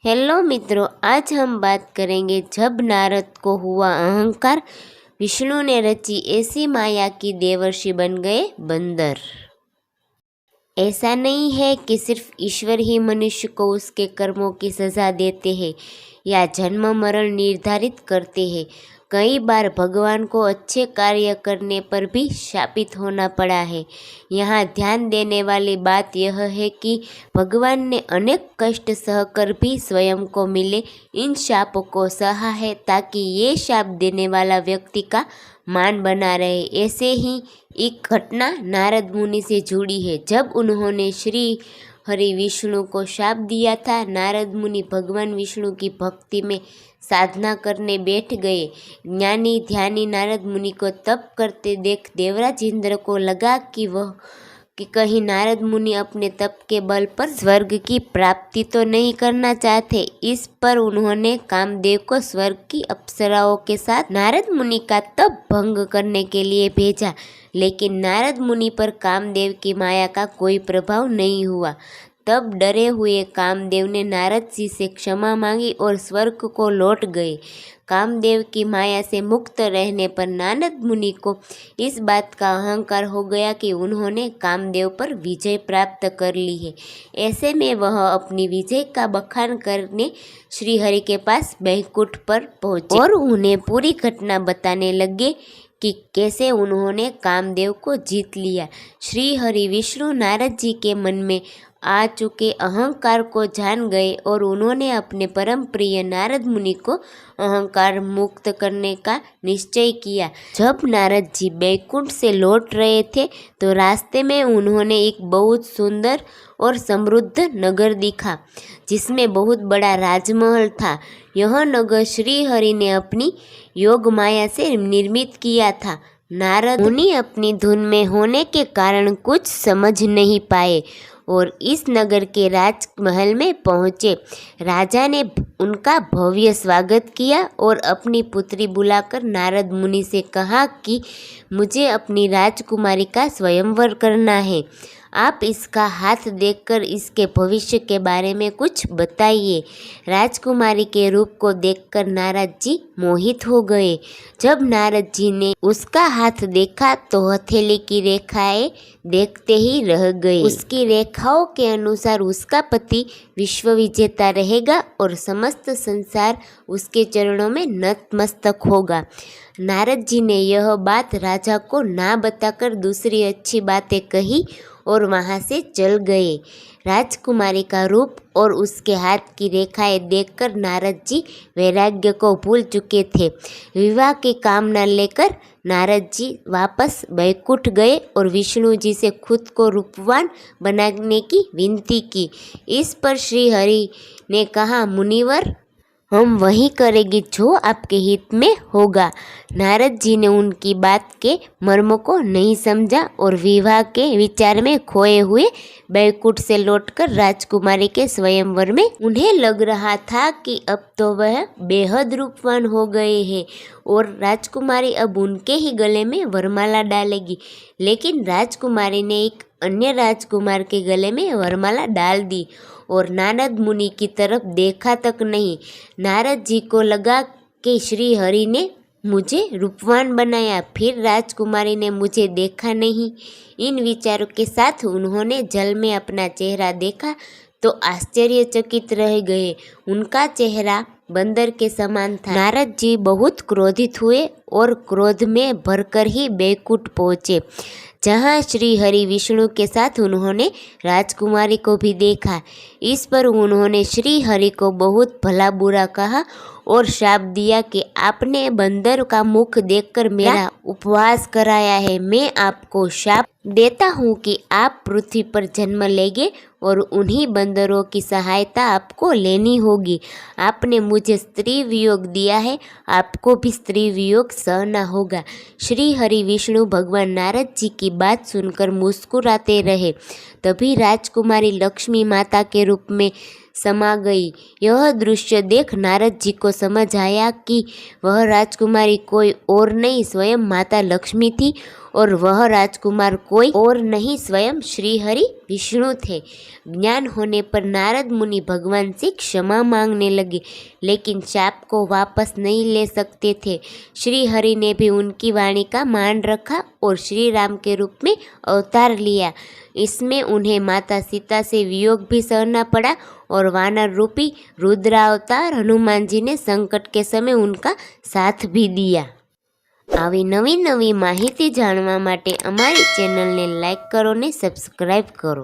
Hello मित्रों, आज हम बात करेंगे जब नारद को हुआ अहंकार, विष्णु ने रची ऐसी माया कि देवर्षि बन गए बंदर। ऐसा नहीं है कि सिर्फ ईश्वर ही मनुष्य को उसके कर्मों की सजा देते हैं या जन्म मरण निर्धारित करते हैं। कई बार भगवान को अच्छे कार्य करने पर भी शापित होना पड़ा है। यहाँ ध्यान देने वाली बात यह है कि भगवान ने अनेक कष्ट सहकर भी स्वयं को मिले इन शापों को सहा है ताकि ये शाप देने वाला व्यक्ति का मान बना रहे। ऐसे ही एक घटना नारद मुनि से जुड़ी है। जब उन्होंने श्री हरि विष्णु को शाप दिया था, नारद मुनि भगवान विष्णु की भक्ति में साधना करने बैठ गए। ज्ञानी ध्यानी नारद मुनि को तप करते देख देवराज इंद्र को लगा कि कहीं नारद मुनि अपने तप के बल पर स्वर्ग की प्राप्ति तो नहीं करना चाहते। इस पर उन्होंने कामदेव को स्वर्ग की अप्सराओं के साथ नारद मुनि का तप भंग करने के लिए भेजा, लेकिन नारद मुनि पर कामदेव की माया का कोई प्रभाव नहीं हुआ। तब डरे हुए कामदेव ने नारद जी से क्षमा मांगी और स्वर्ग को लौट गए। कामदेव की माया से मुक्त रहने पर नारद मुनि को इस बात का अहंकार हो गया कि उन्होंने कामदेव पर विजय प्राप्त कर ली है। ऐसे में वह अपनी विजय का बखान करने श्रीहरि के पास बैकुंठ पर पहुंचे और उन्हें पूरी घटना बताने लगे कि कैसे उन्होंने कामदेव को जीत लिया। श्रीहरि विष्णु नारद जी के मन में आ चुके अहंकार को जान गए और उन्होंने अपने परम प्रिय नारद मुनि को अहंकार मुक्त करने का निश्चय किया। जब नारद जी बैकुंठ से लौट रहे थे तो रास्ते में उन्होंने एक बहुत सुंदर और समृद्ध नगर देखा जिसमें बहुत बड़ा राजमहल था। यह नगर श्री हरि ने अपनी योग माया से निर्मित किया था। नारद मुनि अपनी धुन में होने के कारण कुछ समझ नहीं पाए और इस नगर के राजमहल में पहुँचे। राजा ने उनका भव्य स्वागत किया और अपनी पुत्री बुलाकर नारद मुनि से कहा कि मुझे अपनी राजकुमारी का स्वयंवर करना है। आप इसका हाथ देखकर इसके भविष्य के बारे में कुछ बताइए। राजकुमारी के रूप को देखकर नारद जी मोहित हो गए। जब नारद जी ने उसका हाथ देखा तो हथेली की रेखाएं देखते ही रह गए। उसकी रेखाओं के अनुसार उसका पति विश्व विजेता रहेगा और समस्त संसार उसके चरणों में नतमस्तक होगा। नारद जी ने यह बात राजा को ना बताकर दूसरी अच्छी बातें कही और वहाँ से चल गए। राजकुमारी का रूप और उसके हाथ की रेखाएं देखकर नारद जी वैराग्य को भूल चुके थे। विवाह की कामना लेकर नारद जी वापस बैकुंठ गए और विष्णु जी से खुद को रूपवान बनाने की विनती की। इस पर श्री हरि ने कहा, मुनिवर, हम वही करेंगे जो आपके हित में होगा। नारद जी ने उनकी बात के मर्म को नहीं समझा और विवाह के विचार में खोए हुए बैकुंठ से लौटकर राजकुमारी के स्वयंवर में उन्हें लग रहा था कि अब तो वह बेहद रूपवान हो गए हैं और राजकुमारी अब उनके ही गले में वरमाला डालेगी। लेकिन राजकुमारी ने एक अन्य राजकुमार के गले में वरमाला डाल दी और नारद मुनि की तरफ देखा तक नहीं। नारद जी को लगा कि श्री हरि ने मुझे रूपवान बनाया, फिर राजकुमारी ने मुझे देखा नहीं। इन विचारों के साथ उन्होंने जल में अपना चेहरा देखा तो आश्चर्यचकित रह गए। उनका चेहरा बंदर के समान था। नारद जी बहुत क्रोधित हुए और क्रोध में भरकर ही बैकुंठ पहुँचे, जहाँ श्री हरि विष्णु के साथ उन्होंने राजकुमारी को भी देखा। इस पर उन्होंने श्री हरि को बहुत भला बुरा कहा और शाप दिया कि आपने बंदर का मुख देखकर मेरा उपवास कराया है। मैं आपको शाप देता हूँ कि आप पृथ्वी पर जन्म लेंगे और उन्हीं बंदरों की सहायता आपको लेनी होगी। आपने मुझे स्त्री वियोग दिया है, आपको भी स्त्री वियोग सहना होगा। श्री हरि विष्णु भगवान नारद जी की बात सुनकर मुस्कुराते रहे। तभी राजकुमारी लक्ष्मी माता के रूप में समा गई। यह दृश्य देख नारद जी को समझ आया कि वह राजकुमारी कोई और नहीं स्वयं माता लक्ष्मी थी और वह राजकुमार कोई और नहीं स्वयं श्री हरि विष्णु थे। ज्ञान होने पर नारद मुनि भगवान से क्षमा मांगने लगे, लेकिन शाप को वापस नहीं ले सकते थे। श्री हरि ने भी उनकी वाणी का मान रखा और श्री राम के रूप में अवतार लिया। इसमें उन्हें माता सीता से वियोग भी सहना पड़ा और वानर रूपी रुद्रावतार हनुमान जी ने संकट के समय उनका साथ भी दिया। આવી નવી નવી માહિતી જાણવા માટે અમારી ચેનલને લાઈક કરો ને સબસ્ક્રાઈબ કરો।